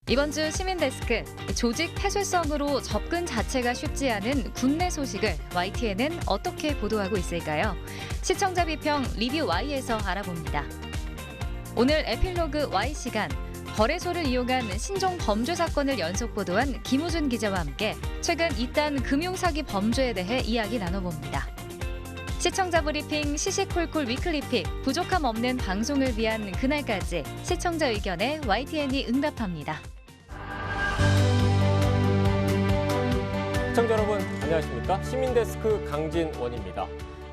이번 주 시민데스크, 조직 폐쇄성으로 접근 자체가 쉽지 않은 군내 소식을 YTN은 어떻게 보도하고 있을까요? 시청자 비평 리뷰 Y에서 알아봅니다. 오늘 에필로그 Y 시간, 거래소를 이용한 신종 범죄 사건을 연속 보도한 김우준 기자와 함께 최근 잇단 금융사기 범죄에 대해 이야기 나눠봅니다. 시청자 브리핑 시시콜콜 위클리픽, 부족함 없는 방송을 위한 그날까지 시청자 의견에 YTN이 응답합니다. 시청자 여러분 안녕하십니까? 시민데스크 강진원입니다.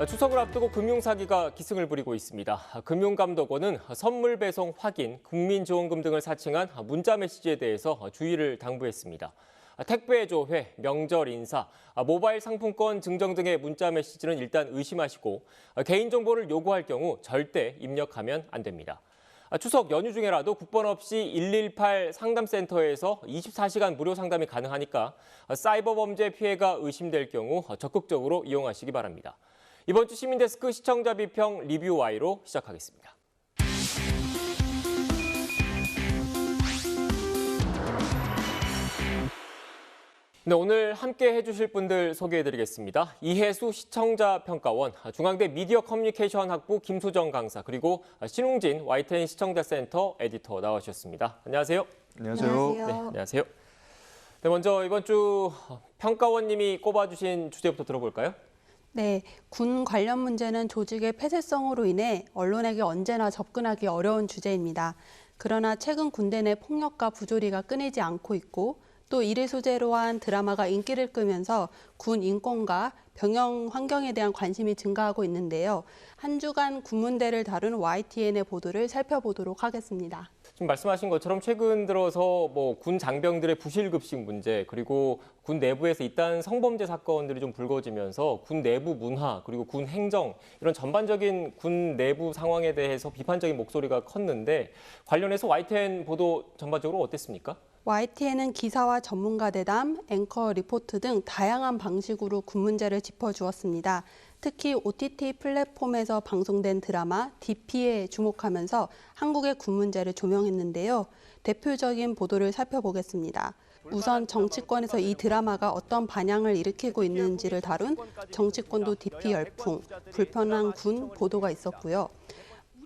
추석을 앞두고 금융사기가 기승을 부리고 있습니다. 금융감독원은 선물 배송 확인, 국민지원금 등을 사칭한 문자 메시지에 대해서 주의를 당부했습니다. 택배 조회, 명절 인사, 모바일 상품권 증정 등의 문자 메시지는 일단 의심하시고 개인정보를 요구할 경우 절대 입력하면 안 됩니다. 추석 연휴 중에라도 국번 없이 118 상담센터에서 24시간 무료 상담이 가능하니까 사이버 범죄 피해가 의심될 경우 적극적으로 이용하시기 바랍니다. 이번 주 시민데스크 시청자 비평 리뷰 Y로 시작하겠습니다. 네, 오늘 함께 해주실 분들 소개해드리겠습니다. 이혜수 시청자평가원, 중앙대 미디어 커뮤니케이션 학부 김소정 강사, 그리고 신웅진 YTN 시청자센터 에디터 나와주셨습니다. 안녕하세요. 안녕하세요. 네, 안녕하세요. 네, 먼저 이번 주 평가원님이 꼽아주신 주제부터 들어볼까요? 네, 군 관련 문제는 조직의 폐쇄성으로 인해 언론에게 언제나 접근하기 어려운 주제입니다. 그러나 최근 군대 내 폭력과 부조리가 끊이지 않고 있고 또 이를 소재로 한 드라마가 인기를 끌면서 군 인권과 병영 환경에 대한 관심이 증가하고 있는데요. 한 주간 군문대를 다룬 YTN의 보도를 살펴보도록 하겠습니다. 지금 말씀하신 것처럼 최근 들어서 군 장병들의 부실급식 문제, 그리고 군 내부에서 잇단 성범죄 사건들이 좀 불거지면서 군 내부 문화, 그리고 군 행정, 이런 전반적인 군 내부 상황에 대해서 비판적인 목소리가 컸는데 관련해서 YTN 보도 전반적으로 어땠습니까? YTN은 기사와 전문가 대담, 앵커 리포트 등 다양한 방식으로 군 문제를 짚어주었습니다. 특히 OTT 플랫폼에서 방송된 드라마 DP에 주목하면서 한국의 군 문제를 조명했는데요. 대표적인 보도를 살펴보겠습니다. 우선 정치권에서 이 드라마가 어떤 반향을 일으키고 있는지를 다룬 정치권도 DP 열풍, 불편한 군 보도가 있었고요.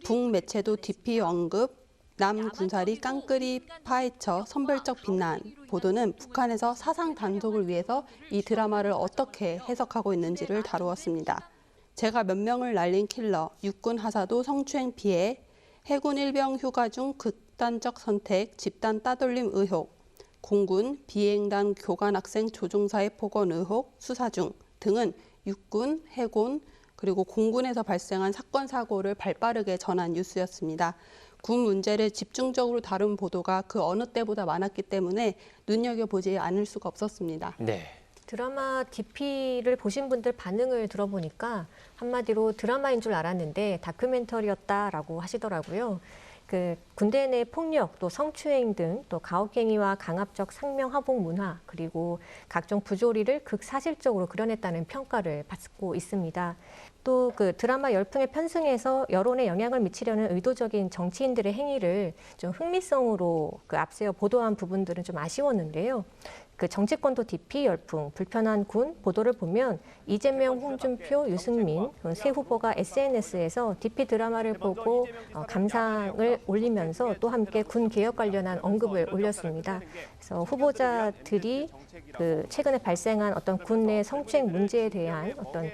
북매체도 DP 언급, 남 군살이 깡그리 파헤쳐 선별적 비난 보도는 북한에서 사상 단속을 위해서 이 드라마를 어떻게 해석하고 있는지를 다루었습니다. 제가 몇 명을 날린 킬러, 육군 하사도 성추행 피해, 해군 일병 휴가 중 극단적 선택, 집단 따돌림 의혹, 공군 비행단 교관 학생 조종사의 폭언 의혹 수사 중 등은 육군, 해군, 그리고 공군에서 발생한 사건 사고를 발빠르게 전한 뉴스였습니다. 군 문제를 집중적으로 다룬 보도가 그 어느 때보다 많았기 때문에 눈여겨보지 않을 수가 없었습니다. 네. 드라마 DP를 보신 분들 반응을 들어보니까 한마디로 드라마인 줄 알았는데 다큐멘터리였다라고 하시더라고요. 군대 내 폭력, 또 성추행 등 또 가혹행위와 강압적 상명하복 문화, 그리고 각종 부조리를 극사실적으로 그려냈다는 평가를 받고 있습니다. 또 드라마 열풍에 편승해서 여론에 영향을 미치려는 의도적인 정치인들의 행위를 좀 흥미성으로 앞세워 보도한 부분들은 좀 아쉬웠는데요. 정치권도 DP 열풍, 불편한 군 보도를 보면 이재명, 홍준표, 유승민 세 후보가 SNS에서 DP 드라마를 보고 감상을 올리면서 또 함께 군 개혁 관련한 언급을 올렸습니다. 그래서 후보자들이 최근에 발생한 어떤 군 내 성추행 문제에 대한 어떤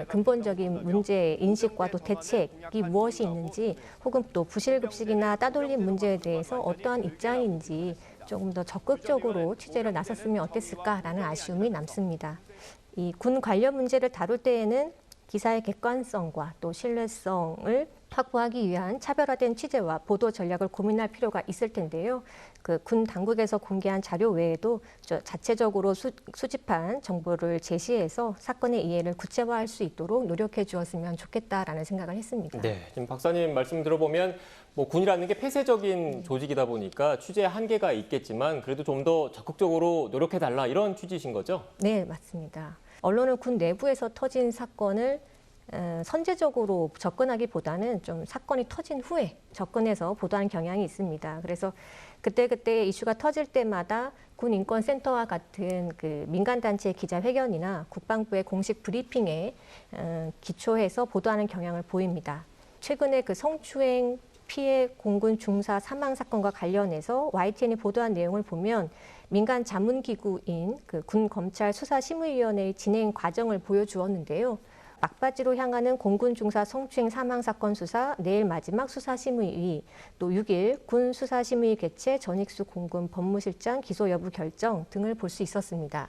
근본적인 문제 인식과 또 대책이 무엇이 있는지, 혹은 또 부실급식이나 따돌림 문제에 대해서 어떠한 입장인지 조금 더 적극적으로 취재를 나섰으면 어땠을까라는 아쉬움이 남습니다. 이 군 관련 문제를 다룰 때에는 기사의 객관성과 또 신뢰성을 확보하기 위한 차별화된 취재와 보도 전략을 고민할 필요가 있을 텐데요. 군 당국에서 공개한 자료 외에도 자체적으로 수집한 정보를 제시해서 사건의 이해를 구체화할 수 있도록 노력해 주었으면 좋겠다라는 생각을 했습니다. 네, 지금 박사님 말씀 들어보면 군이라는 게 폐쇄적인 조직이다 보니까 취재에 한계가 있겠지만 그래도 좀 더 적극적으로 노력해달라, 이런 취지신 거죠? 네, 맞습니다. 언론은 군 내부에서 터진 사건을 선제적으로 접근하기보다는 좀 사건이 터진 후에 접근해서 보도하는 경향이 있습니다. 그래서 그때그때 이슈가 터질 때마다 군인권센터와 같은 그 민간단체 기자회견이나 국방부의 공식 브리핑에 기초해서 보도하는 경향을 보입니다. 최근에 그 성추행 피해 공군 중사 사망 사건과 관련해서 YTN이 보도한 내용을 보면 민간 자문기구인 그 군검찰수사심의위원회의 진행 과정을 보여주었는데요. 막바지로 향하는 공군 중사 성추행 사망 사건 수사 내일 마지막 수사심의위, 또 6일 군 수사심의 개최 전익수 공군 법무실장 기소 여부 결정 등을 볼 수 있었습니다.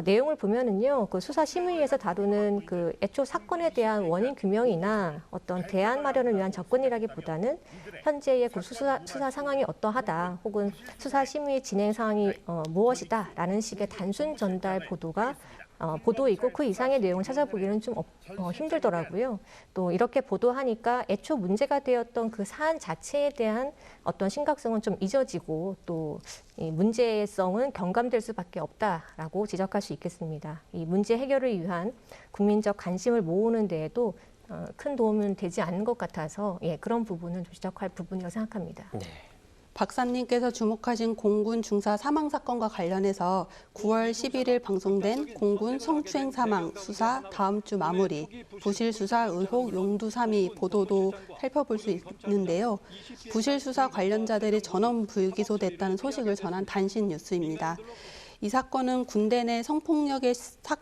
내용을 보면은요, 그 수사심의위에서 다루는 그 애초 사건에 대한 원인 규명이나 어떤 대안 마련을 위한 접근이라기보다는 현재의 그 수사 상황이 어떠하다, 혹은 수사심의 진행 상황이 무엇이다라는 식의 단순 전달 보도이고 그 이상의 내용을 찾아보기는 좀 힘들더라고요. 또 이렇게 보도하니까 애초 문제가 되었던 그 사안 자체에 대한 어떤 심각성은 좀 잊어지고 또 이 문제성은 경감될 수밖에 없다라고 지적할 수 있겠습니다. 이 문제 해결을 위한 국민적 관심을 모으는 데에도 큰 도움은 되지 않는 것 같아서 그런 부분은 지적할 부분이라고 생각합니다. 네. 박사님께서 주목하신 공군 중사 사망 사건과 관련해서 9월 11일 방송된 공군 성추행 사망 수사 다음 주 마무리, 부실 수사 의혹 용두 3위 보도도 살펴볼 수 있는데요. 부실 수사 관련자들이 전원 불기소됐다는 소식을 전한 단신 뉴스입니다. 이 사건은 군대 내 성폭력의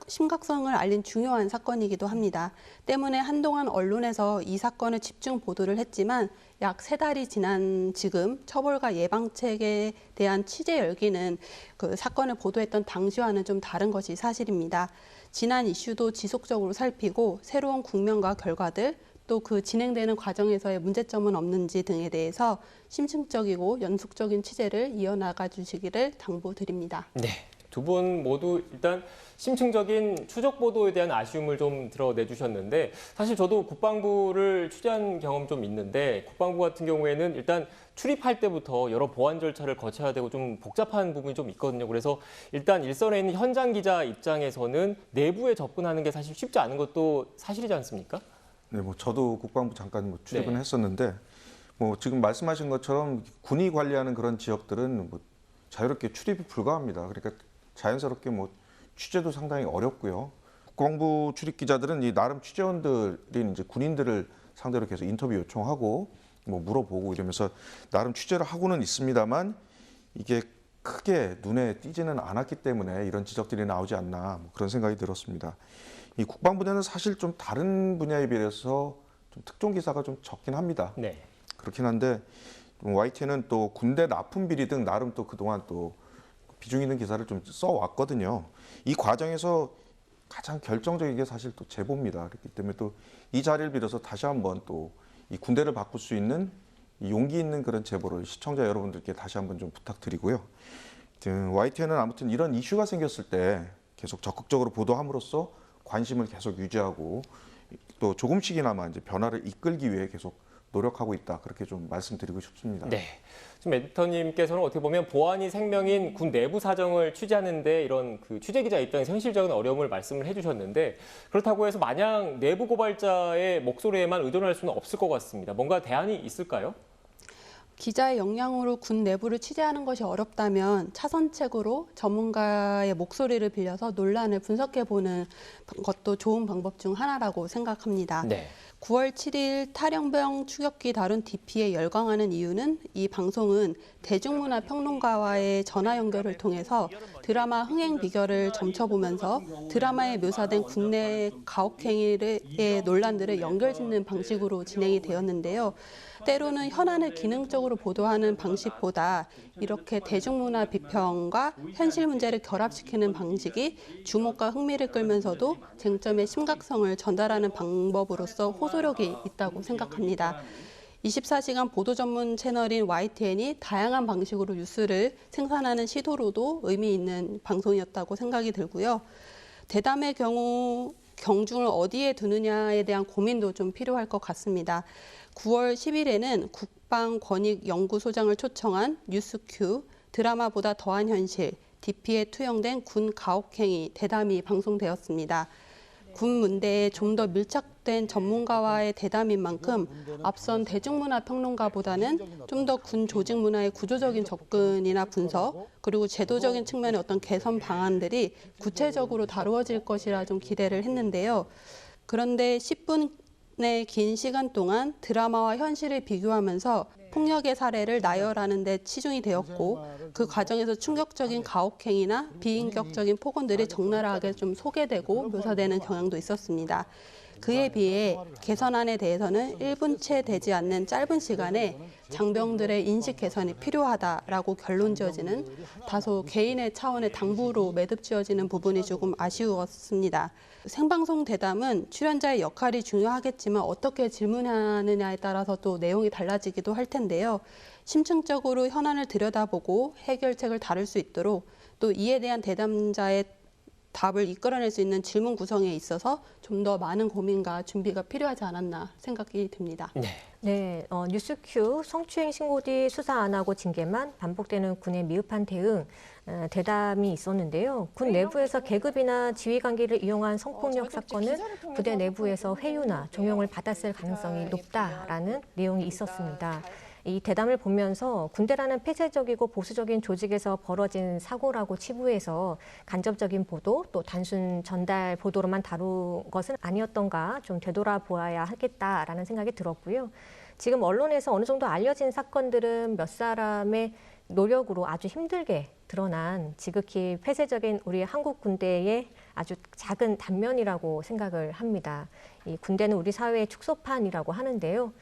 심각성을 알린 중요한 사건이기도 합니다. 때문에 한동안 언론에서 이 사건을 집중 보도를 했지만 약 3달이 지난 지금 처벌과 예방책에 대한 취재 열기는 그 사건을 보도했던 당시와는 좀 다른 것이 사실입니다. 지난 이슈도 지속적으로 살피고 새로운 국면과 결과들, 또 그 진행되는 과정에서의 문제점은 없는지 등에 대해서 심층적이고 연속적인 취재를 이어나가 주시기를 당부드립니다. 네. 두 분 모두 일단 심층적인 추적 보도에 대한 아쉬움을 좀 드러내 주셨는데, 사실 저도 국방부를 취재한 경험 좀 있는데, 국방부 같은 경우에는 일단 출입할 때부터 여러 보안 절차를 거쳐야 되고 좀 복잡한 부분이 좀 있거든요. 그래서 일단 일선에 있는 현장 기자 입장에서는 내부에 접근하는 게 사실 쉽지 않은 것도 사실이지 않습니까? 네, 저도 국방부 잠깐 출입은 했었는데, 지금 말씀하신 것처럼 군이 관리하는 그런 지역들은 자유롭게 출입이 불가합니다. 그러니까 자연스럽게 취재도 상당히 어렵고요. 국방부 출입 기자들은 이 나름 취재원들인 이제 군인들을 상대로 계속 인터뷰 요청하고 물어보고 이러면서 나름 취재를 하고는 있습니다만, 이게 크게 눈에 띄지는 않았기 때문에 이런 지적들이 나오지 않나 그런 생각이 들었습니다. 이 국방부는 사실 좀 다른 분야에 비해서 좀 특종 기사가 좀 적긴 합니다. 네. 그렇긴 한데 YTN은 또 군대 납품 비리 등 나름 또 그동안 또 비중 있는 기사를 좀 써왔거든요. 이 과정에서 가장 결정적인 게 사실 또 제보입니다. 그렇기 때문에 또 이 자리를 빌어서 다시 한번 또 이 군대를 바꿀 수 있는 이 용기 있는 그런 제보를 시청자 여러분들께 다시 한번 좀 부탁드리고요. YTN은 아무튼 이런 이슈가 생겼을 때 계속 적극적으로 보도함으로써 관심을 계속 유지하고 또 조금씩이나마 이제 변화를 이끌기 위해 계속 노력하고 있다. 그렇게 좀 말씀드리고 싶습니다. 네. 지금 에디터님께서는 어떻게 보면 보안이 생명인 군 내부 사정을 취재하는데 이런 그 취재 기자 입장에서 현실적인 어려움을 말씀을 해주셨는데, 그렇다고 해서 마냥 내부 고발자의 목소리에만 의존할 수는 없을 것 같습니다. 뭔가 대안이 있을까요? 기자의 역량으로 군 내부를 취재하는 것이 어렵다면 차선책으로 전문가의 목소리를 빌려서 논란을 분석해보는 것도 좋은 방법 중 하나라고 생각합니다. 네. 9월 7일 탈영병 추격기 다룬 DP에 열광하는 이유는 이 방송은 대중문화 평론가와의 전화 연결을 통해서 드라마 흥행 비결을 점쳐보면서 드라마에 묘사된 국내 가혹행위의 논란들을 연결짓는 방식으로 진행이 되었는데요. 때로는 현안을 기능적으로 보도하는 방식보다 이렇게 대중문화 비평과 현실 문제를 결합시키는 방식이 주목과 흥미를 끌면서도 쟁점의 심각성을 전달하는 방법으로서 호소력이 있다고 생각합니다. 24시간 보도 전문 채널인 YTN이 다양한 방식으로 뉴스를 생산하는 시도로도 의미 있는 방송이었다고 생각이 들고요. 대담의 경우 경중을 어디에 두느냐에 대한 고민도 좀 필요할 것 같습니다. 9월 10일에는 국방권익연구소장을 초청한 뉴스큐, 드라마보다 더한 현실, DP에 투영된 군 가혹행위 대담이 방송되었습니다. 군 문대에 좀 더 밀착된 전문가와의 대담인 만큼 앞선 대중문화 평론가보다는 좀 더 군 조직 문화의 구조적인 접근이나 분석, 그리고 제도적인 측면의 어떤 개선 방안들이 구체적으로 다루어질 것이라 좀 기대를 했는데요. 그런데 10분의 긴 시간 동안 드라마와 현실을 비교하면서 폭력의 사례를 나열하는 데 치중이 되었고, 그 과정에서 충격적인 가혹행위나 비인격적인 폭언들이 적나라하게 좀 소개되고 묘사되는 경향도 있었습니다. 그에 비해 개선안에 대해서는 1분 채 되지 않는 짧은 시간에 장병들의 인식 개선이 필요하다라고 결론 지어지는 다소 개인의 차원의 당부로 매듭 지어지는 부분이 조금 아쉬웠습니다. 생방송 대담은 출연자의 역할이 중요하겠지만 어떻게 질문하느냐에 따라서 또 내용이 달라지기도 할 텐데요. 심층적으로 현안을 들여다보고 해결책을 다룰 수 있도록 또 이에 대한 대담자의 답을 이끌어낼 수 있는 질문 구성에 있어서 좀 더 많은 고민과 준비가 필요하지 않았나 생각이 듭니다. 네, 뉴스큐 성추행 신고 뒤 수사 안 하고 징계만 반복되는 군의 미흡한 대응, 대담이 있었는데요. 군 내부에서 계급이나 지휘 관계를 이용한 성폭력 사건은 부대 내부에서 회유나 종용을 받았을 가능성이 높다라는 내용이 있었습니다. 이 대담을 보면서 군대라는 폐쇄적이고 보수적인 조직에서 벌어진 사고라고 치부해서 간접적인 보도 또 단순 전달 보도로만 다룬 것은 아니었던가 좀 되돌아보아야 하겠다라는 생각이 들었고요. 지금 언론에서 어느 정도 알려진 사건들은 몇 사람의 노력으로 아주 힘들게 드러난 지극히 폐쇄적인 우리 한국 군대의 아주 작은 단면이라고 생각을 합니다. 이 군대는 우리 사회의 축소판이라고 하는데요.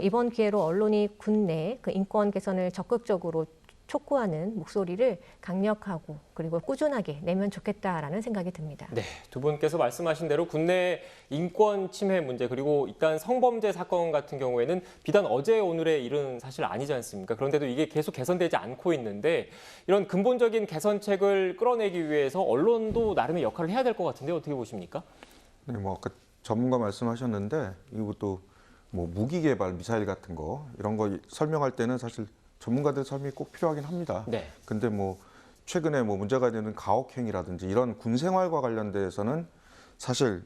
이번 기회로 언론이 군내 그 인권 개선을 적극적으로 촉구하는 목소리를 강력하고 그리고 꾸준하게 내면 좋겠다라는 생각이 듭니다. 네, 두 분께서 말씀하신 대로 국내 인권 침해 문제 그리고 일단 성범죄 사건 같은 경우에는 비단 어제 오늘의 일은 사실 아니지 않습니까? 그런데도 이게 계속 개선되지 않고 있는데 이런 근본적인 개선책을 끌어내기 위해서 언론도 나름의 역할을 해야 될 것 같은데 어떻게 보십니까? 네, 뭐 아까 전문가 말씀하셨는데 이것도 뭐 무기 개발 미사일 같은 거 이런 거 설명할 때는 사실 전문가들 설명이 꼭 필요하긴 합니다. 네. 근데 뭐 최근에 뭐 문제가 되는 가혹행위라든지 이런 군 생활과 관련돼서는 사실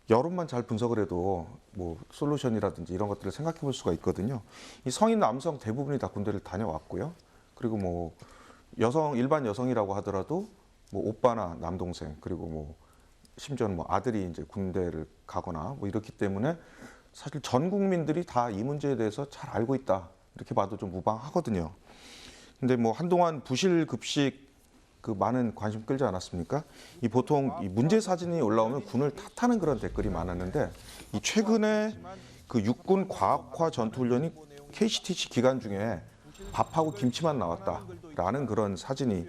여론만 잘 분석을 해도 뭐 솔루션이라든지 이런 것들을 생각해 볼 수가 있거든요. 이 성인 남성 대부분이 다 군대를 다녀왔고요. 그리고 뭐 여성 일반 여성이라고 하더라도 뭐 오빠나 남동생 그리고 뭐 심지어는 뭐 아들이 이제 군대를 가거나 뭐 이렇기 때문에 사실 전 국민들이 다 이 문제에 대해서 잘 알고 있다 이렇게 봐도 좀 무방하거든요. 근데 뭐 한동안 부실 급식 그 많은 관심 끌지 않았습니까? 이 보통 이 문제 사진이 올라오면 군을 탓하는 그런 댓글이 많았는데 이 최근에 그 육군 과학화 전투훈련이 KCTC 기간 중에 밥하고 김치만 나왔다라는 그런 사진이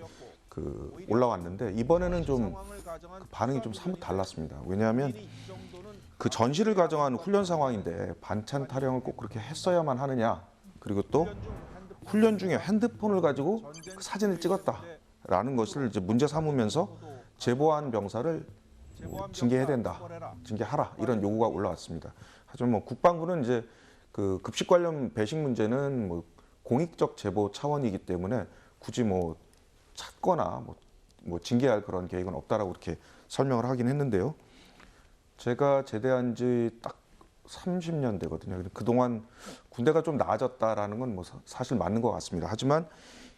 그 올라왔는데 이번에는 좀 그 반응이 좀 사뭇 달랐습니다. 왜냐하면 그 전시를 가정한 훈련 상황인데 반찬 타령을 꼭 그렇게 했어야만 하느냐, 그리고 또 훈련 중에 핸드폰을 가지고 그 사진을 찍었다라는 것을 이제 문제 삼으면서 제보한 병사를 뭐 징계해야 된다, 징계하라 이런 요구가 올라왔습니다. 하지만 뭐 국방부는 이제 그 급식 관련 배식 문제는 뭐 공익적 제보 차원이기 때문에 굳이 뭐 찾거나 뭐 징계할 그런 계획은 없다라고 이렇게 설명을 하긴 했는데요. 제가 제대한 지 딱 30년 되거든요. 그동안 군대가 좀 나아졌다라는 건 뭐 사실 맞는 것 같습니다. 하지만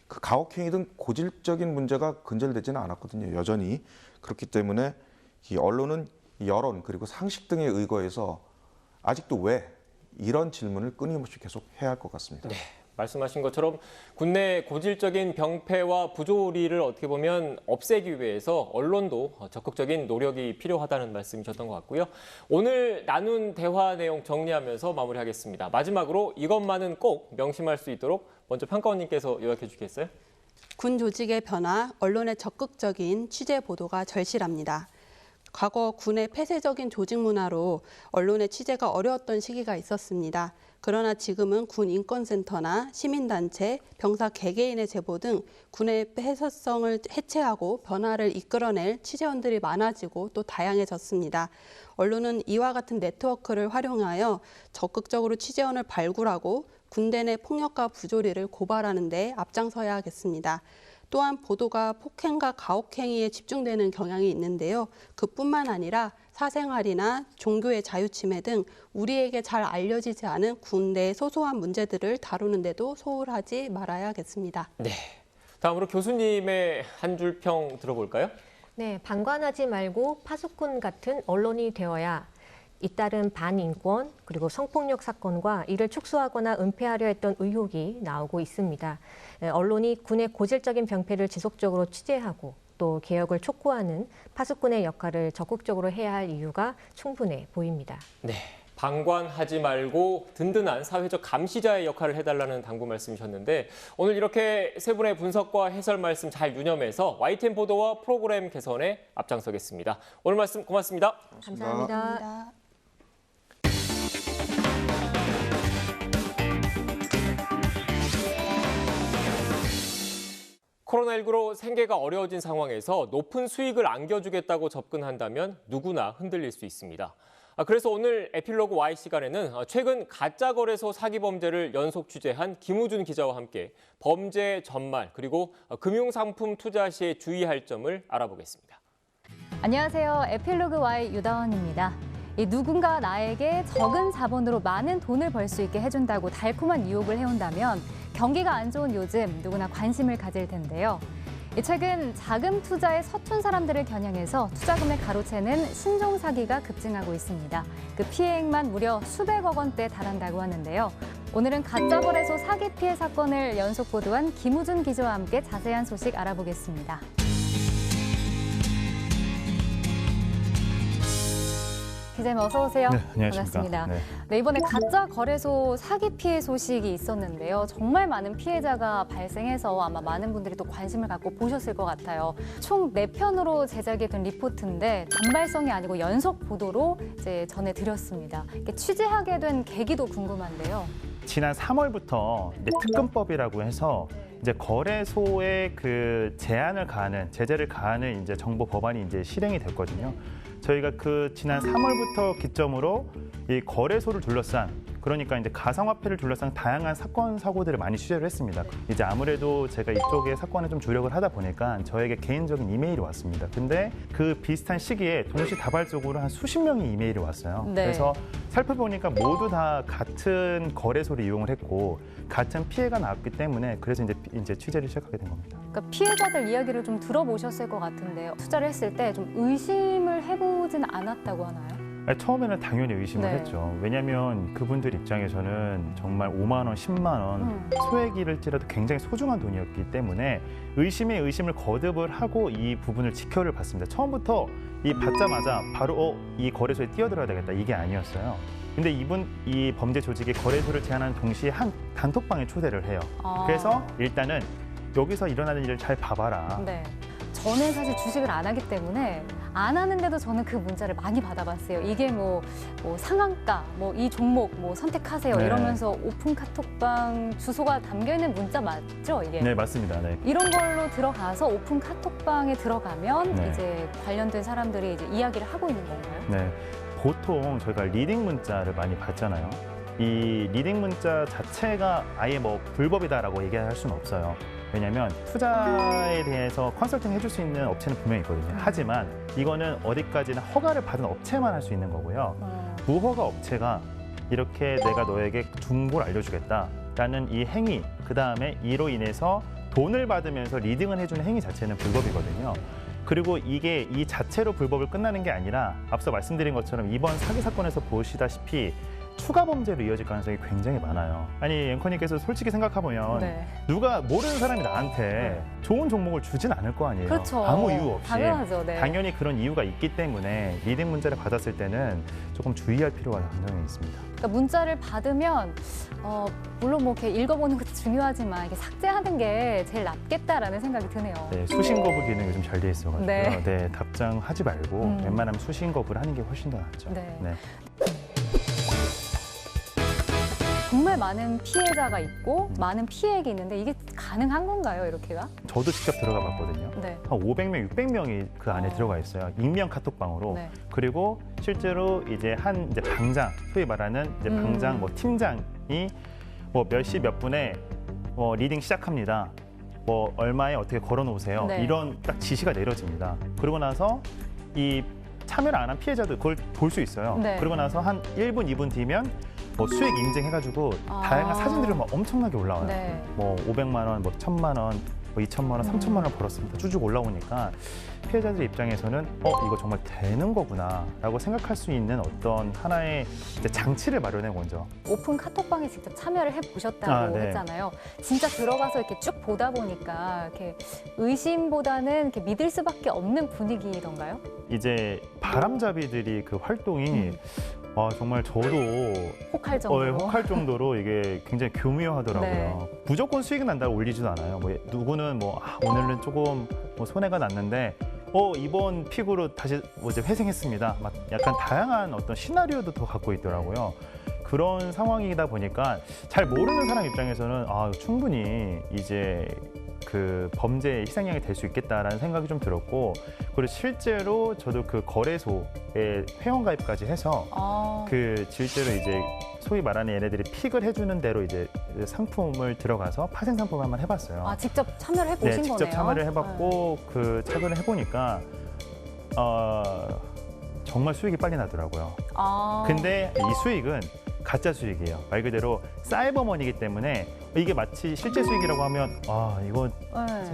그 가혹행위 등 고질적인 문제가 근절되지는 않았거든요. 여전히. 그렇기 때문에 이 언론은 여론 그리고 상식 등에 의거해서 아직도 왜 이런 질문을 끊임없이 계속 해야 할 것 같습니다. 네. 말씀하신 것처럼 국내 고질적인 병폐와 부조리를 어떻게 보면 없애기 위해서 언론도 적극적인 노력이 필요하다는 말씀이셨던 것 같고요. 오늘 나눈 대화 내용 정리하면서 마무리하겠습니다. 마지막으로 이것만은 꼭 명심할 수 있도록 먼저 평가원님께서 요약해 주시겠어요? 군 조직의 변화, 언론의 적극적인 취재 보도가 절실합니다. 과거 군의 폐쇄적인 조직 문화로 언론의 취재가 어려웠던 시기가 있었습니다. 그러나 지금은 군 인권센터나 시민단체, 병사 개개인의 제보 등 군의 폐쇄성을 해체하고 변화를 이끌어낼 취재원들이 많아지고 또 다양해졌습니다. 언론은 이와 같은 네트워크를 활용하여 적극적으로 취재원을 발굴하고 군대 내 폭력과 부조리를 고발하는 데 앞장서야 하겠습니다. 또한 보도가 폭행과 가혹행위에 집중되는 경향이 있는데요. 그뿐만 아니라 사생활이나 종교의 자유침해 등 우리에게 잘 알려지지 않은 군대의 소소한 문제들을 다루는데도 소홀하지 말아야겠습니다. 네. 다음으로 교수님의 한 줄 평 들어볼까요? 네, 방관하지 말고 파수꾼 같은 언론이 되어야 잇따른 반인권 그리고 성폭력 사건과 이를 축소하거나 은폐하려 했던 의혹이 나오고 있습니다. 언론이 군의 고질적인 병폐를 지속적으로 취재하고 또 개혁을 촉구하는 파수꾼의 역할을 적극적으로 해야 할 이유가 충분해 보입니다. 네. 방관하지 말고 든든한 사회적 감시자의 역할을 해달라는 당부 말씀이셨는데 오늘 이렇게 세 분의 분석과 해설 말씀 잘 유념해서 YTN 보도와 프로그램 개선에 앞장서겠습니다. 오늘 말씀 고맙습니다. 감사합니다. 코로나19로 생계가 어려워진 상황에서 높은 수익을 안겨주겠다고 접근한다면 누구나 흔들릴 수 있습니다. 그래서 오늘 에필로그 Y 시간에는 최근 가짜거래소 사기 범죄를 연속 취재한 김우준 기자와 함께 범죄 전말 그리고 금융상품 투자 시에 주의할 점을 알아보겠습니다. 안녕하세요. 에필로그 Y 유다원입니다. 누군가 나에게 적은 자본으로 많은 돈을 벌 수 있게 해준다고 달콤한 유혹을 해온다면 경기가 안 좋은 요즘 누구나 관심을 가질 텐데요. 최근 자금 투자에 서툰 사람들을 겨냥해서 투자금을 가로채는 신종 사기가 급증하고 있습니다. 그 피해액만 무려 수백억 원대에 달한다고 하는데요. 오늘은 가짜거래소 사기 피해 사건을 연속 보도한 김우준 기자와 함께 자세한 소식 알아보겠습니다. 기자님 어서 오세요. 네, 안녕하십니까. 반갑습니다. 네. 네, 이번에 가짜 거래소 사기 피해 소식이 있었는데요. 정말 많은 피해자가 발생해서 아마 많은 분들이 또 관심을 갖고 보셨을 것 같아요. 총 4편으로 제작이 된 리포트인데 단발성이 아니고 연속 보도로 이제 전해드렸습니다. 이렇게 취재하게 된 계기도 궁금한데요. 지난 3월부터 이제 특검법이라고 해서 이제 거래소에 그 제한을 가하는 제재를 가하는 이제 정보 법안이 이제 실행이 됐거든요. 저희가 그 지난 3월부터 기점으로 이 거래소를 둘러싼 그러니까 이제 가상화폐를 둘러싼 다양한 사건 사고들을 많이 취재를 했습니다. 이제 아무래도 제가 이쪽에 사건에 좀 주력을 하다 보니까 저에게 개인적인 이메일이 왔습니다. 근데 그 비슷한 시기에 동시다발적으로 한 수십 명의 이메일이 왔어요. 네. 그래서 살펴보니까 모두 다 같은 거래소를 이용을 했고 같은 피해가 나왔기 때문에 그래서 이제 취재를 시작하게 된 겁니다. 그러니까 피해자들 이야기를 좀 들어보셨을 것 같은데요. 투자를 했을 때 좀 의심을 해보진 않았다고 하나요? 처음에는 당연히 의심을 네. 했죠. 왜냐하면 그분들 입장에서는 정말 5만 원, 10만 원 소액일지라도 굉장히 소중한 돈이었기 때문에 의심에 의심을 거듭을 하고 이 부분을 지켜를 봤습니다. 처음부터 이 받자마자 바로 이 거래소에 뛰어들어야 되겠다 이게 아니었어요. 근데 이 범죄 조직이 거래소를 제한하는 동시에 한 단톡방에 초대를 해요. 그래서 일단은 여기서 일어나는 일을 잘 봐봐라. 네. 저는 사실 주식을 안 하기 때문에 안 하는데도 저는 그 문자를 많이 받아봤어요. 이게 뭐 상한가, 뭐 이 종목 뭐 선택하세요 네. 이러면서 오픈 카톡방 주소가 담겨 있는 문자 맞죠, 이게? 네, 맞습니다. 네. 이런 걸로 들어가서 오픈 카톡방에 들어가면 네. 이제 관련된 사람들이 이제 이야기를 하고 있는 건가요? 네. 보통 저희가 리딩 문자를 많이 받잖아요. 이 리딩 문자 자체가 아예 뭐 불법이다라고 얘기할 수는 없어요. 왜냐하면 투자에 대해서 컨설팅 해줄 수 있는 업체는 분명히 있거든요. 하지만 이거는 어디까지나 허가를 받은 업체만 할 수 있는 거고요. 무허가 업체가 이렇게 내가 너에게 정보를 알려주겠다라는 이 행위, 그다음에 이로 인해서 돈을 받으면서 리딩을 해주는 행위 자체는 불법이거든요. 그리고 이게 이 자체로 불법을 끝나는 게 아니라 앞서 말씀드린 것처럼 이번 사기 사건에서 보시다시피 추가 범죄로 이어질 가능성이 굉장히 많아요. 아니 앵커님께서 솔직히 생각해보면 네. 누가 모르는 사람이 나한테 좋은 종목을 주진 않을 거 아니에요. 그렇죠. 아무 이유 없이. 당연하죠. 네. 당연히 그런 이유가 있기 때문에 리딩 문자를 받았을 때는 조금 주의할 필요가 굉장히 있습니다. 그러니까 문자를 받으면 물론 뭐 이렇게 읽어보는 것도 중요하지만 이게 삭제하는 게 제일 낫겠다라는 생각이 드네요. 네, 수신 거부 기능이 좀 잘 돼 있어가지고요. 네. 네, 답장하지 말고 웬만하면 수신 거부를 하는 게 훨씬 더 낫죠. 네. 정말 많은 피해자가 있고 많은 피해액이 있는데 이게 가능한 건가요, 이렇게가? 저도 직접 들어가 봤거든요. 네. 한 500명, 600명이 그 안에 들어가 있어요. 익명 카톡방으로. 네. 그리고 실제로 이제 이제 방장, 소위 말하는 이제 방장, 뭐 팀장이 뭐 몇 시 몇 분에 리딩 시작합니다. 뭐 얼마에 어떻게 걸어 놓으세요. 네. 이런 딱 지시가 내려집니다. 그러고 나서 이 참여를 안 한 피해자도 그걸 볼 수 있어요. 네. 그러고 나서 한 1분, 2분 뒤면 뭐 수익 인증해가지고 다양한 사진들이 막 엄청나게 올라와요. 네. 뭐 500만 원, 뭐 1000만 원, 뭐 2천만 원, 3천만 원 벌었습니다. 쭉 올라오니까 피해자들 입장에서는 이거 정말 되는 거구나라고 생각할 수 있는 어떤 하나의 이제 장치를 마련해 먼저. 오픈 카톡방에 직접 참여를 해보셨다고 네. 했잖아요. 진짜 들어가서 이렇게 쭉 보다 보니까 이렇게 의심보다는 이렇게 믿을 수밖에 없는 분위기던가요? 이제 바람잡이들이 그 활동이 정말 저도 혹할 정도로. 혹할 정도로 이게 굉장히 교묘하더라고요. 네. 무조건 수익이 난다고 올리지도 않아요. 뭐 누구는 뭐 오늘은 조금 뭐 손해가 났는데 이번 픽으로 다시 뭐 이제 회생했습니다. 막 약간 다양한 어떤 시나리오도 더 갖고 있더라고요. 그런 상황이다 보니까 잘 모르는 사람 입장에서는 충분히 이제 그 범죄의 희생양이 될 수 있겠다라는 생각이 좀 들었고, 그리고 실제로 저도 그 거래소에 회원가입까지 해서 그 실제로 이제 소위 말하는 얘네들이 픽을 해주는 대로 이제 상품을 들어가서 파생 상품을 한번 해봤어요. 직접 참여를 해보신 거네요. 직접 참여를 해봤고 그 참여를 해보니까 정말 수익이 빨리 나더라고요. 근데 이 수익은 가짜 수익이에요. 말 그대로 사이버머니이기 때문에 이게 마치 실제 수익이라고 하면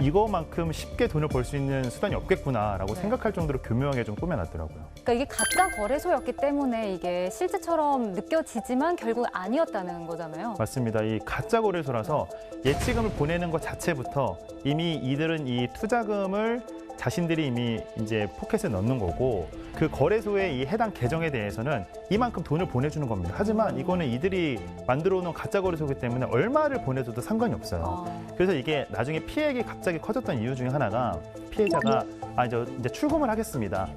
이거만큼 쉽게 돈을 벌 수 있는 수단이 없겠구나라고 네. 생각할 정도로 교묘하게 좀 꾸며놨더라고요. 그러니까 이게 가짜 거래소였기 때문에 이게 실제처럼 느껴지지만 결국 아니었다는 거잖아요. 맞습니다. 이 가짜 거래소라서 예치금을 보내는 것 자체부터 이미 이들은 이 투자금을 자신들이 이미 이제 포켓에 넣는 거고, 그 거래소의 이 해당 계정에 대해서는 이만큼 돈을 보내주는 겁니다. 하지만 이거는 이들이 만들어 놓은 가짜 거래소이기 때문에 얼마를 보내줘도 상관이 없어요. 그래서 이게 나중에 피해액이 갑자기 커졌던 이유 중에 하나가 피해자가 이제 출금을 하겠습니다.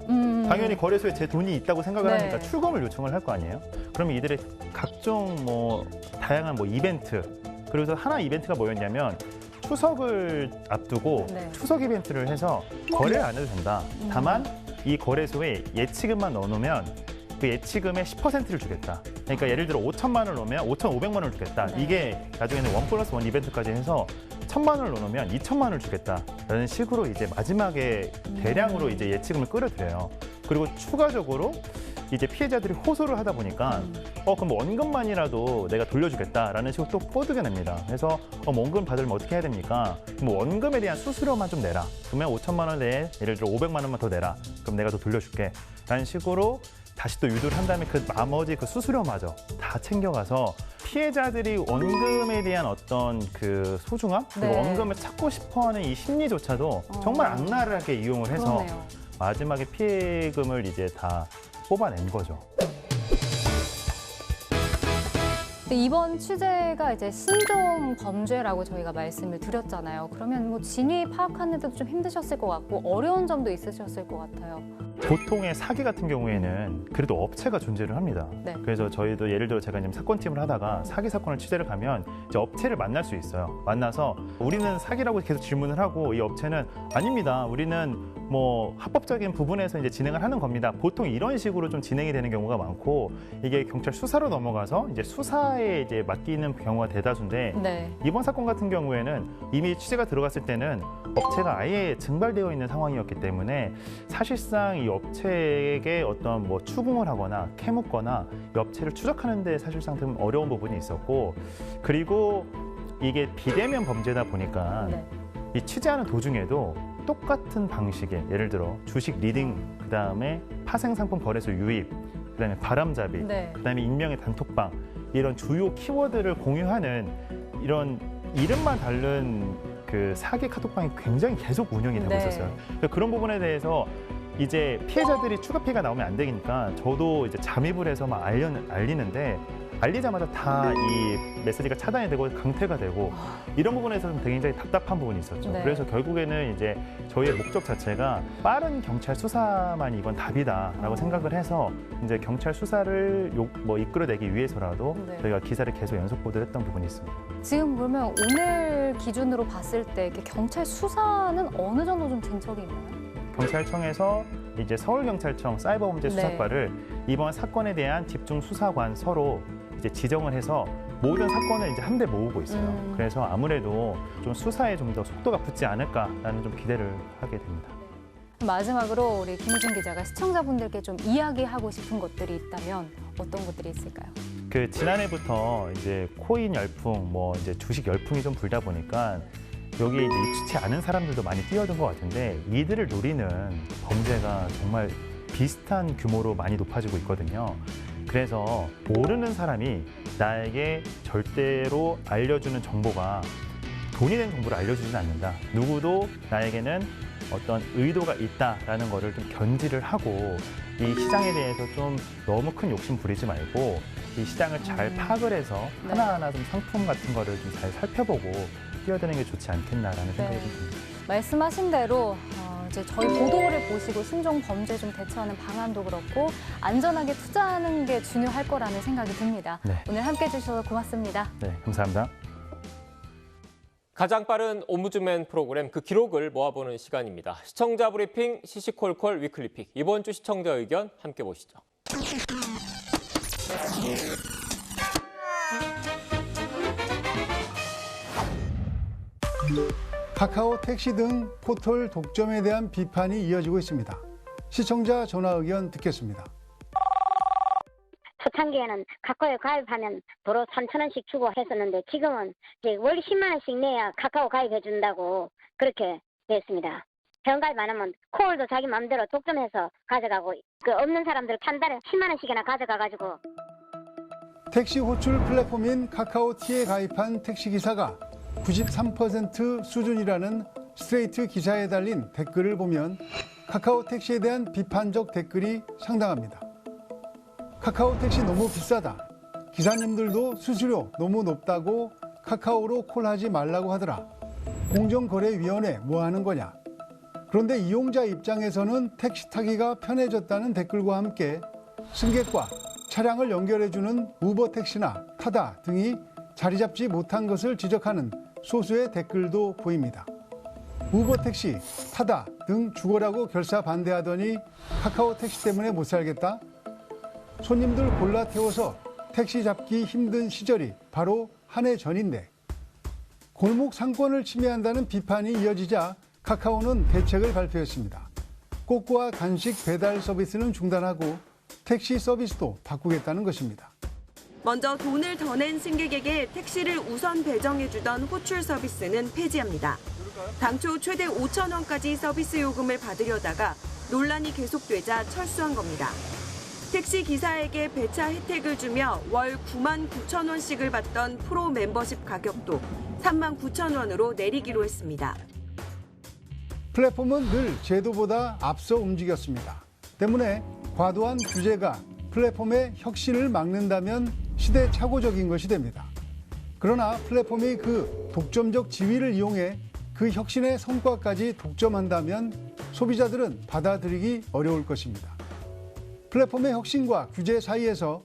당연히 거래소에 제 돈이 있다고 생각을 네. 하니까 출금을 요청을 할 거 아니에요. 그러면 이들의 각종 뭐 다양한 뭐 이벤트, 그래서 하나 이벤트가 뭐였냐면 추석을 앞두고 네. 추석 이벤트를 해서 거래를 안 해도 된다. 다만 이 거래소에 예치금만 넣어놓으면 그 예치금의 10%를 주겠다. 그러니까 예를 들어 5천만 원을 넣으면 5,500만 원을 주겠다. 네. 이게 나중에는 1+1 이벤트까지 해서 1,000만 원을 넣어놓으면 2천만 원을 주겠다라는 식으로 이제 마지막에 대량으로 이제 예치금을 끌어들여요. 그리고 추가적으로 이제 피해자들이 호소를 하다 보니까 그럼 원금만이라도 내가 돌려주겠다라는 식으로 또 뽀드게 냅니다. 그래서 원금 받으려면 어떻게 해야 됩니까? 뭐 원금에 대한 수수료만 좀 내라. 그러면 5천만 원 내에 예를 들어 500만 원만 더 내라. 그럼 내가 더 돌려줄게. 라는 식으로 다시 또 유도를 한 다음에 그 나머지 그 수수료마저 다 챙겨가서 피해자들이 원금에 대한 어떤 그 소중함, 그리고 네. 원금을 찾고 싶어하는 이 심리조차도 정말 악랄하게 이용을 해서 그러네요. 마지막에 피해금을 이제 다 뽑아낸 거죠. 근데 이번 취재가 이제 신종 범죄라고 저희가 말씀을 드렸잖아요. 그러면 뭐 진위 파악하는데도 좀 힘드셨을 것 같고 어려운 점도 있으셨을 것 같아요. 보통의 사기 같은 경우에는 그래도 업체가 존재를 합니다. 네. 그래서 저희도 예를 들어 제가 지금 사건팀을 하다가 사기 사건을 취재를 가면 이제 업체를 만날 수 있어요. 만나서 우리는 사기라고 계속 질문을 하고 이 업체는 아닙니다. 우리는 뭐 합법적인 부분에서 이제 진행을 하는 겁니다. 보통 이런 식으로 좀 진행이 되는 경우가 많고, 이게 경찰 수사로 넘어가서 이제 수사에 이제 맡기는 경우가 대다수인데, 네. 이번 사건 같은 경우에는 이미 취재가 들어갔을 때는 업체가 아예 증발되어 있는 상황이었기 때문에 사실상 이 업체에게 어떤 뭐 추궁을 하거나 캐묻거나 이 업체를 추적하는 데 사실상 좀 어려운 부분이 있었고, 그리고 이게 비대면 범죄다 보니까 네. 이 취재하는 도중에도 똑같은 방식의 예를 들어 주식 리딩, 그다음에 파생 상품 거래소 유입, 그다음에 바람잡이, 네. 그다음에 익명의 단톡방, 이런 주요 키워드를 공유하는 이런 이름만 다른 그 사기 카톡방이 굉장히 계속 운영이 되고 네. 있었어요. 그러니까 그런 부분에 대해서 이제 피해자들이 추가 피해가 나오면 안 되니까 저도 이제 잠입을 해서 막 알리는데, 알리자마자 다 이 메시지가 차단이 되고 강퇴가 되고 이런 부분에서는 굉장히 답답한 부분이 있었죠. 네. 그래서 결국에는 이제 저희의 목적 자체가 빠른 경찰 수사만이 이건 답이다라고 생각을 해서 이제 경찰 수사를 이끌어내기 위해서라도 네. 저희가 기사를 계속 연속 보도를 했던 부분이 있습니다. 지금 그러면 오늘 기준으로 봤을 때 이렇게 경찰 수사는 어느 정도 좀 진척이 있나요? 경찰청에서 이제 서울경찰청 사이버범죄 네. 수사과를 이번 사건에 대한 집중 수사관 서로 이제 지정을 해서 모든 사건을 이제 한데 모으고 있어요. 그래서 아무래도 좀 수사에 좀 더 속도가 붙지 않을까라는 좀 기대를 하게 됩니다. 마지막으로 우리 김우진 기자가 시청자분들께 좀 이야기하고 싶은 것들이 있다면 어떤 것들이 있을까요? 그 지난해부터 이제 코인 열풍, 뭐 이제 주식 열풍이 좀 불다 보니까 여기에 이제 익숙치 않은 사람들도 많이 뛰어든 것 같은데 이들을 노리는 범죄가 정말 비슷한 규모로 많이 높아지고 있거든요. 그래서 모르는 사람이 나에게 절대로 알려주는 정보가 돈이 된 정보를 알려주지는 않는다. 누구도 나에게는 어떤 의도가 있다라는 거를 좀 견지를 하고 이 시장에 대해서 좀 너무 큰 욕심 부리지 말고 이 시장을 잘 파악을 해서 하나하나 좀 상품 같은 거를 좀 잘 살펴보고 뛰어드는 게 좋지 않겠나라는 생각이 좀 듭니다. 말씀하신 대로 이제 저희 보도를 보시고 신종 범죄 좀 대처하는 방안도 그렇고 안전하게 투자하는 게 중요할 거라는 생각이 듭니다. 네. 오늘 함께해 주셔서 고맙습니다. 네, 감사합니다. 가장 빠른 옴부즈맨 프로그램 그 기록을 모아보는 시간입니다. 시청자 브리핑 시시콜콜 위클리픽. 이번 주 시청자 의견 함께 보시죠. 카카오 택시 등 포털 독점에 대한 비판이 이어지고 있습니다. 시청자 전화 의견 듣겠습니다. 초창기에는 카카오에 가입하면 도로 3,000원씩 주고 했었는데 지금은 이제 월 10만 원씩 내야 카카오 가입해 준다고 그렇게 됐습니다. 회원가입 안 하면 콜도 자기 마음대로 독점해서 가져가고 그 없는 사람들 판단을 10만 원씩이나 가져가가지고. 택시 호출 플랫폼인 카카오티에 가입한 택시기사가 93% 수준이라는 스트레이트 기사에 달린 댓글을 보면 카카오 택시에 대한 비판적 댓글이 상당합니다. 카카오 택시 너무 비싸다. 기사님들도 수수료 너무 높다고 카카오로 콜하지 말라고 하더라. 공정거래위원회 뭐 하는 거냐. 그런데 이용자 입장에서는 택시 타기가 편해졌다는 댓글과 함께 승객과 차량을 연결해주는 우버 택시나 타다 등이 자리 잡지 못한 것을 지적하는 소수의 댓글도 보입니다. 우버 택시, 타다 등 죽어라고 결사 반대하더니 카카오 택시 때문에 못 살겠다? 손님들 골라 태워서 택시 잡기 힘든 시절이 바로 한 해 전인데 골목 상권을 침해한다는 비판이 이어지자 카카오는 대책을 발표했습니다. 꽃과 간식 배달 서비스는 중단하고 택시 서비스도 바꾸겠다는 것입니다. 먼저 돈을 더 낸 승객에게 택시를 우선 배정해주던 호출 서비스는 폐지합니다. 당초 최대 5,000원까지 서비스 요금을 받으려다가 논란이 계속되자 철수한 겁니다. 택시 기사에게 배차 혜택을 주며 월 99,000원씩을 받던 프로 멤버십 가격도 39,000원으로 내리기로 했습니다. 플랫폼은 늘 제도보다 앞서 움직였습니다. 때문에 과도한 규제가 플랫폼의 혁신을 막는다면 시대착오적인 것이 됩니다. 그러나 플랫폼이 그 독점적 지위를 이용해 그 혁신의 성과까지 독점한다면 소비자들은 받아들이기 어려울 것입니다. 플랫폼의 혁신과 규제 사이에서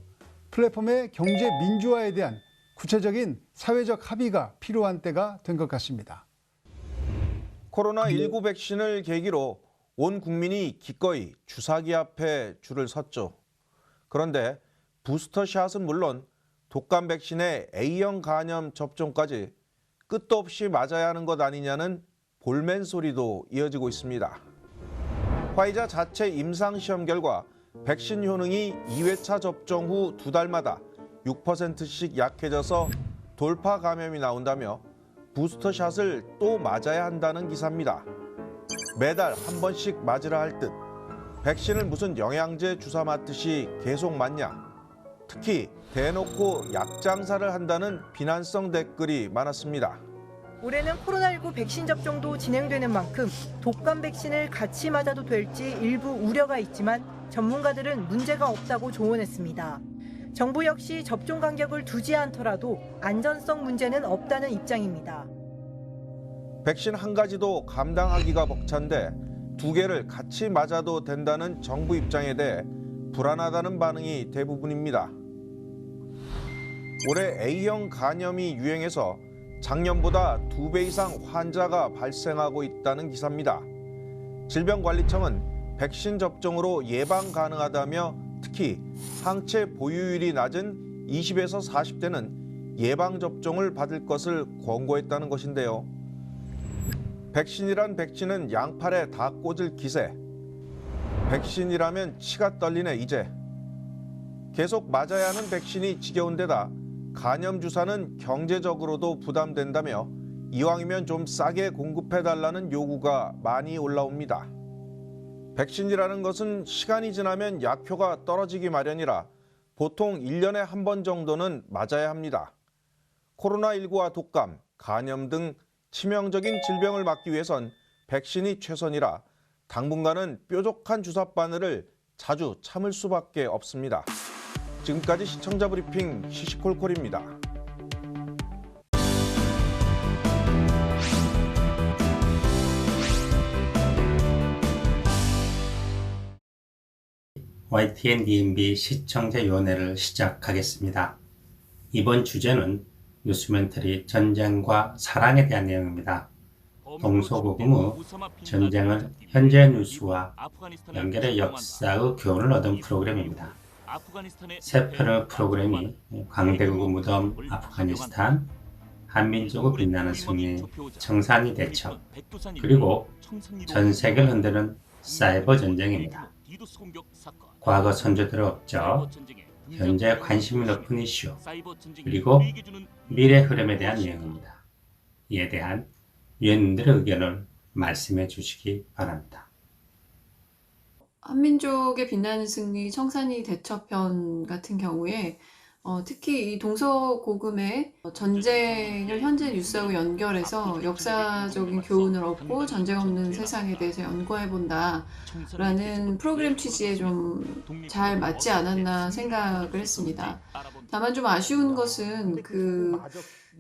플랫폼의 경제 민주화에 대한 구체적인 사회적 합의가 필요한 때가 된 것 같습니다. 코로나19 백신을 계기로 온 국민이 기꺼이 주사기 앞에 줄을 섰죠. 그런데 부스터샷은 물론 독감 백신의 A형 간염 접종까지 끝도 없이 맞아야 하는 것 아니냐는 볼멘 소리도 이어지고 있습니다. 화이자 자체 임상시험 결과 백신 효능이 2회차 접종 후 2달마다 6%씩 약해져서 돌파 감염이 나온다며 부스터샷을 또 맞아야 한다는 기사입니다. 매달 한 번씩 맞으라 할 듯 백신을 무슨 영양제 주사 맞듯이 계속 맞냐. 특히 대놓고 약 장사를 한다는 비난성 댓글이 많았습니다. 올해는 코로나19 백신 접종도 진행되는 만큼 독감 백신을 같이 맞아도 될지 일부 우려가 있지만 전문가들은 문제가 없다고 조언했습니다. 정부 역시 접종 간격을 두지 않더라도 안전성 문제는 없다는 입장입니다. 백신 한 가지도 감당하기가 벅찬데 두 개를 같이 맞아도 된다는 정부 입장에 대해 불안하다는 반응이 대부분입니다. 올해 A형 간염이 유행해서 작년보다 2배 이상 환자가 발생하고 있다는 기사입니다. 질병관리청은 백신 접종으로 예방 가능하다며 특히 항체 보유율이 낮은 20에서 40대는 예방접종을 받을 것을 권고했다는 것인데요. 백신이란 백신은 양팔에 다 꽂을 기세. 백신이라면 치가 떨리네 이제. 계속 맞아야 하는 백신이 지겨운 데다 간염 주사는 경제적으로도 부담된다며 이왕이면 좀 싸게 공급해달라는 요구가 많이 올라옵니다. 백신이라는 것은 시간이 지나면 약효가 떨어지기 마련이라 보통 1년에 한 번 정도는 맞아야 합니다. 코로나19와 독감, 간염 등 치명적인 질병을 막기 위해선 백신이 최선이라 당분간은 뾰족한 주사 바늘을 자주 참을 수밖에 없습니다. 지금까지 시청자 브리핑 시시콜콜입니다. YTN DMB 시청자위원회를 시작하겠습니다. 이번 주제는 뉴스멘터리 전쟁과 사랑에 대한 내용입니다. 동서고금 후 전쟁을 현재 뉴스와 연결해 역사의 교훈을 얻은 프로그램입니다. 세 편의 프로그램이 강대국의 무덤 아프가니스탄, 한민족의 빛나는 승리, 청산리 대첩, 그리고 전 세계를 흔드는 사이버 전쟁입니다. 과거 선조들의 업적, 현재 관심이 높은 이슈, 그리고 미래 흐름에 대한 내용입니다. 이에 대한 위원님들의 의견을 말씀해 주시기 바랍니다. 한민족의 빛나는 승리 청산리 대첩편 같은 경우에 특히 이 동서고금의 전쟁을 현재 뉴스하고 연결해서 역사적인 교훈을 얻고 전쟁 없는 세상에 대해서 연구해본다 라는 프로그램 취지에 좀 잘 맞지 않았나 생각을 했습니다. 다만 좀 아쉬운 것은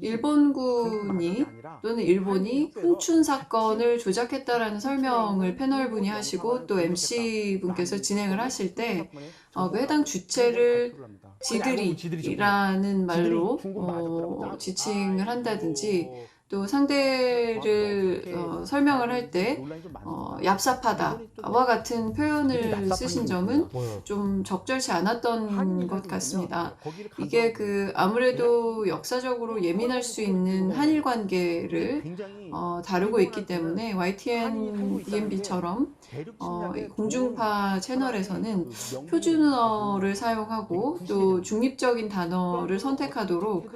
일본군이 또는 일본이 훈춘 사건을 조작했다라는 설명을 패널분이 하시고 또 MC분께서 진행을 하실 때 그 해당 주체를 지들이라는 말로 지칭을 한다든지 또 상대를 설명을 할 때 얍삽하다와 같은 표현을 쓰신 점은 좀 적절치 않았던 것 같습니다. 이게 아무래도 역사적으로 예민할 수 있는 한일 관계를 다루고 있기 때문에 YTN DMB처럼 공중파 채널에서는 표준어를 사용하고 또 중립적인 단어를 선택하도록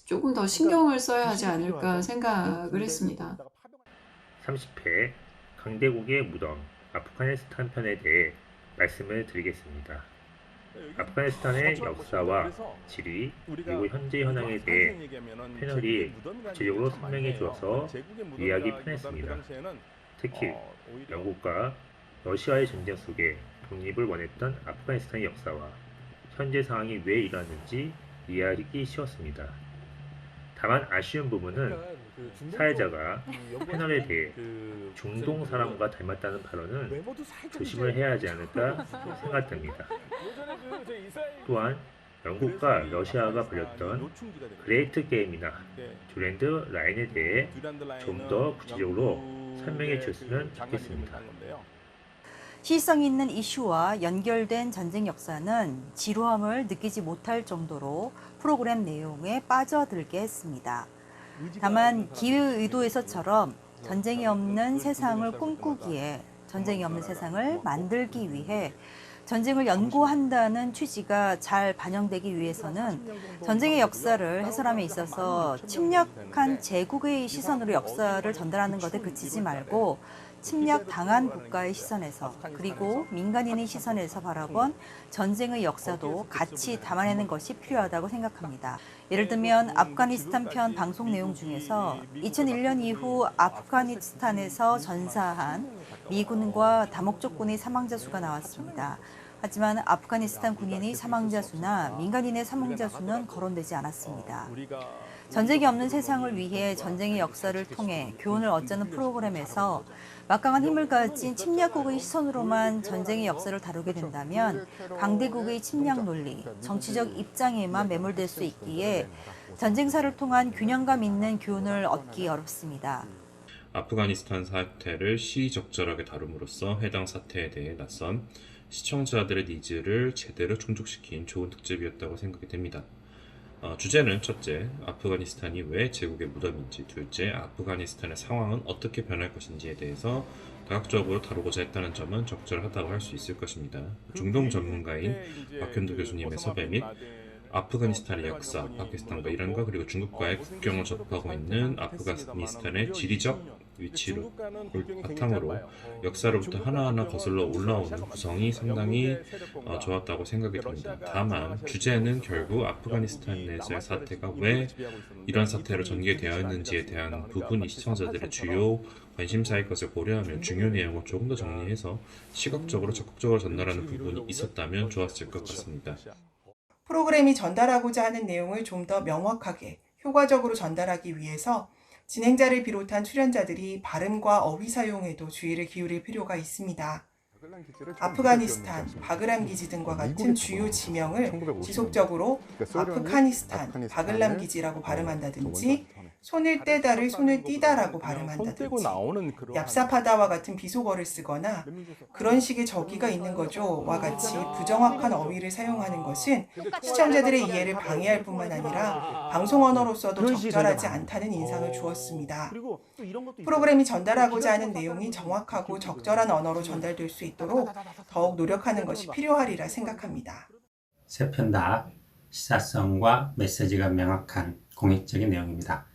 조금 더 신경을 써야 하지 않을까 생각을 했습니다. 30회 강대국의 무덤 아프가니스탄 편에 대해 말씀을 드리겠습니다. 아프가니스탄의 역사와 지리 그리고 현재 현황에 대해 패널이 구체적으로 설명해 주어서 이해하기 편했습니다. 특히 영국과 러시아의 전쟁 속에 독립을 원했던 아프가니스탄의 역사와 현재 상황이 왜 일어났는지 이해하기 쉬웠습니다. 다만 아쉬운 부분은 사회자가 패널에 대해 중동 사람과 닮았다는 발언은 조심을 해야 하지 않을까 생각됩니다. 또한 영국과 러시아가 벌였던 그레이트 게임이나 듀랜드 라인에 대해 좀 더 구체적으로 설명해 주셨으면 좋겠습니다. 시의성 있는 이슈와 연결된 전쟁 역사는 지루함을 느끼지 못할 정도로 프로그램 내용에 빠져들게 했습니다. 다만 기의의도에서처럼 전쟁이 없는 세상을 꿈꾸기에 전쟁이 없는 세상을 만들기 위해 전쟁을 연구한다는 취지가 잘 반영되기 위해서는 전쟁의 역사를 해설함에 있어서 침략한 제국의 시선으로 역사를 전달하는 것에 그치지 말고 침략당한 국가의 시선에서 그리고 민간인의 시선에서 바라본 전쟁의 역사도 같이 담아내는 것이 필요하다고 생각합니다. 예를 들면 아프가니스탄 편 방송 내용 중에서 2001년 이후 아프가니스탄에서 전사한 미군과 다목적군의 사망자 수가 나왔습니다. 하지만 아프가니스탄 군인의 사망자 수나 민간인의 사망자 수는 거론되지 않았습니다. 전쟁이 없는 세상을 위해 전쟁의 역사를 통해 교훈을 얻자는 프로그램에서 막강한 힘을 가진 침략국의 시선으로만 전쟁의 역사를 다루게 된다면 강대국의 침략 논리, 정치적 입장에만 매몰될 수 있기에 전쟁사를 통한 균형감 있는 교훈을 얻기 어렵습니다. 아프가니스탄 사태를 시의적절하게 다룸으로써 해당 사태에 대해 낯선 시청자들의 니즈를 제대로 충족시킨 좋은 특집이었다고 생각이 됩니다. 주제는 첫째, 아프가니스탄이 왜 제국의 무덤인지, 둘째, 아프가니스탄의 상황은 어떻게 변할 것인지에 대해서 다각적으로 다루고자 했다는 점은 적절하다고 할 수 있을 것입니다. 중동 전문가인 박현도 교수님의 섭외 및 아프가니스탄의 역사, 파키스탄과 이란과 그리고 중국과의 국경을 접하고 있는 아프가니스탄의 지리적 위치를 바탕으로 역사로부터 하나하나 거슬러 올라오는 구성이 상당히 좋았다고 생각이 듭니다. 다만 주제는 결국 아프가니스탄에서의 사태가 왜 이런 사태로 전개되었는지에 대한 부분이 시청자들의 주요 관심사일 것을 고려하면 중요 내용을 조금 더 정리해서 시각적으로 적극적으로 전달하는 부분이 있었다면 좋았을 것 같습니다. 프로그램이 전달하고자 하는 내용을 좀 더 명확하게, 효과적으로 전달하기 위해서 진행자를 비롯한 출연자들이 발음과 어휘 사용에도 주의를 기울일 필요가 있습니다. 아프가니스탄, 바그람 기지 등과 같은 주요 지명을 지속적으로 아프가니스탄, 바글람 기지라고 발음한다든지 손을 떼다를 손을 띄다라고 발음한다든지 얍삽하다와 같은 비속어를 쓰거나 그런 식의 적의가 있는 거죠와 같이 부정확한 어휘를 사용하는 것은 시청자들의 이해를 방해할 뿐만 아니라 방송 언어로서도 적절하지 않다는 인상을 주었습니다. 프로그램이 전달하고자 하는 내용이 정확하고 적절한 언어로 전달될 수 있도록 더욱 노력하는 것이 필요하리라 생각합니다. 세 편 다 시사성과 메시지가 명확한 공익적인 내용입니다.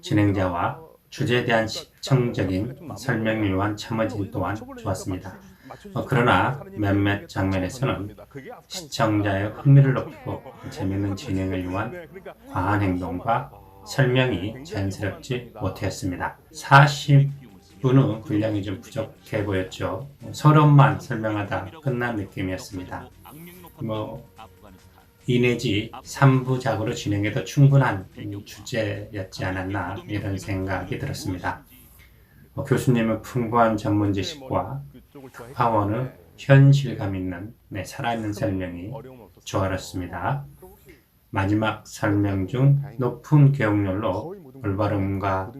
진행자와 주제에 대한 시청적인 설명을 위한 참여진 또한 좋았습니다. 그러나 몇몇 장면에서는 시청자의 흥미를 높이고 재미있는 진행을 위한 과한 행동과 설명이 자연스럽지 못했습니다. 40분의 분량이 좀 부족해 보였죠. 서론만 설명하다 끝난 느낌이었습니다. 2 내지 3부작으로 진행해도 충분한 주제였지 않았나 이런 생각이 들었습니다. 교수님의 풍부한 전문 지식과 파워는 현실감 있는 살아있는 설명이 조화롭습니다. 마지막 설명 중 높은 교육열로 올바름과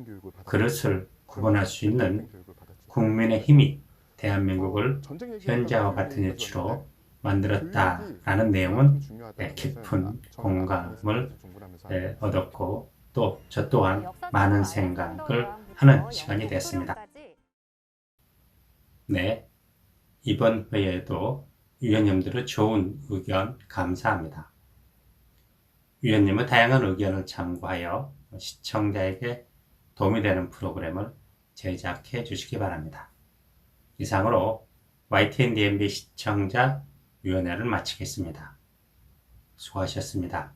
그릇을 구분할 수 있는 국민의 힘이 대한민국을 현재와 같은 위치로 만들었다라는 내용은 깊은 공감을 얻었고 또 저 또한 많은 생각을 하는 시간이 됐습니다. 네, 이번 회에도 위원님들의 좋은 의견 감사합니다. 위원님의 다양한 의견을 참고하여 시청자에게 도움이 되는 프로그램을 제작해 주시기 바랍니다. 이상으로 YTN DMB 시청자 위원회를 마치겠습니다. 수고하셨습니다.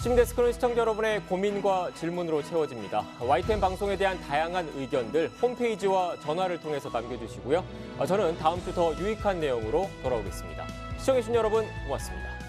시민데스크는 시청자 여러분의 고민과 질문으로 채워집니다. YTN 방송에 대한 다양한 의견들 홈페이지와 전화를 통해서 남겨주시고요. 저는 다음 주 더 유익한 내용으로 돌아오겠습니다. 시청해주신 여러분 고맙습니다.